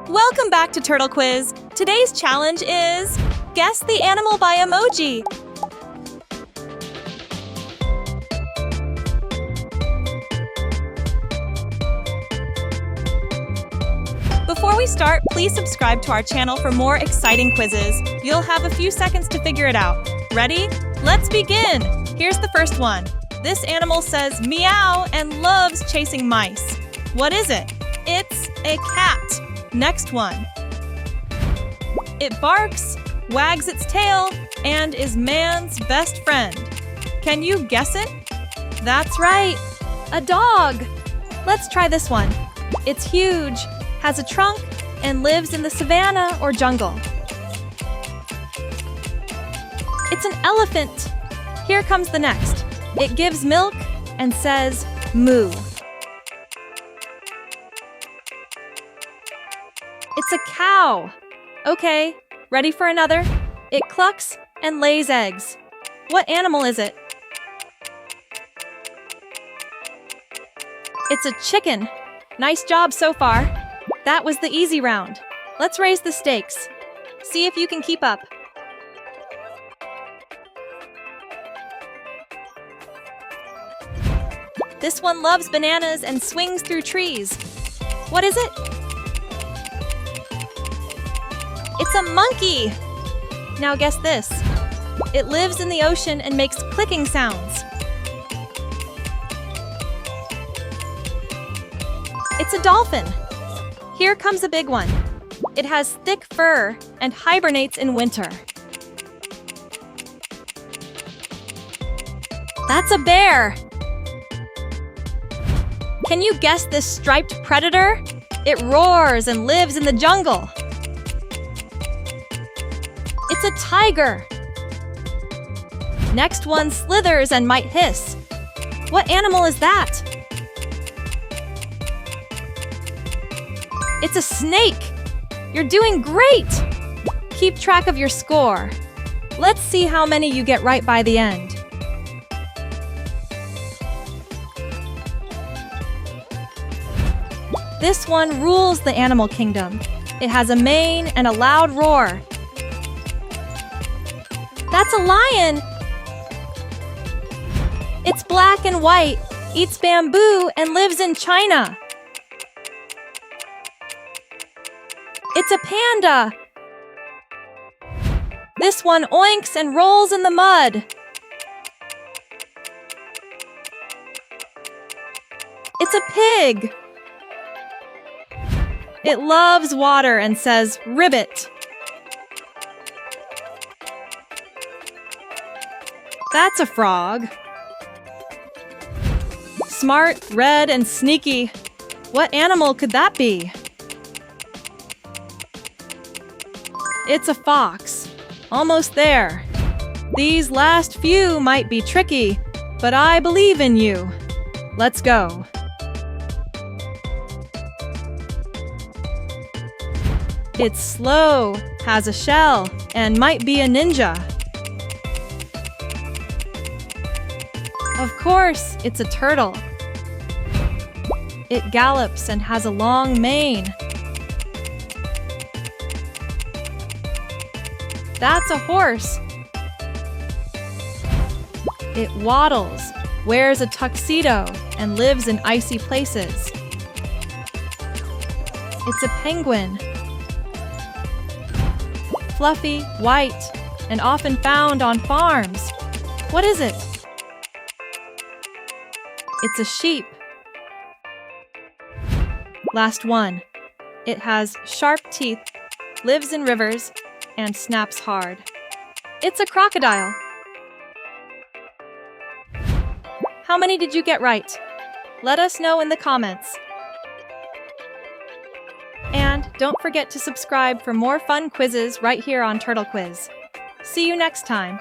Welcome back to Turtle Quiz. Today's challenge is guess the animal by emoji. Before we start, please subscribe to our channel for more exciting quizzes. You'll have a few seconds to figure it out. Ready? Let's begin! Here's the first one. This animal says meow and loves chasing mice. What is it? It's a cat. Next one. It barks, wags its tail, and is man's best friend. Can you guess it? That's right, a dog. Let's try this one. It's huge, has a trunk, and lives in the savannah or jungle. It's an elephant. Here comes the next. It gives milk and says moo. It's a cow. Okay, ready for another? It clucks and lays eggs. What animal is it? It's a chicken. Nice job so far. That was the easy round. Let's raise the stakes. See if you can keep up. This one loves bananas and swings through trees. What is it? It's a monkey! Now guess this. It lives in the ocean and makes clicking sounds. It's a dolphin. Here comes a big one. It has thick fur and hibernates in winter. That's a bear! Can you guess this striped predator? It roars and lives in the jungle. It's a tiger. Next one slithers and might hiss. What animal is that? It's a snake. You're doing great. Keep track of your score. Let's see how many you get right by the end. This one rules the animal kingdom. It has a mane and a loud roar. That's a lion! It's black and white, eats bamboo, and lives in China. It's a panda! This one oinks and rolls in the mud. It's a pig! It loves water and says ribbit. That's a frog. Smart, red, and sneaky. What animal could that be? It's a fox. Almost there. These last few might be tricky, but I believe in you. Let's go. It's slow, has a shell, and might be a ninja. Of course, it's a turtle. It gallops and has a long mane. That's a horse. It waddles, wears a tuxedo, and lives in icy places. It's a penguin. Fluffy, white, and often found on farms. What is it? It's a sheep. Last one. It has sharp teeth, lives in rivers, and snaps hard. It's a crocodile. How many did you get right? Let us know in the comments. And don't forget to subscribe for more fun quizzes right here on Turtle Quiz. See you next time.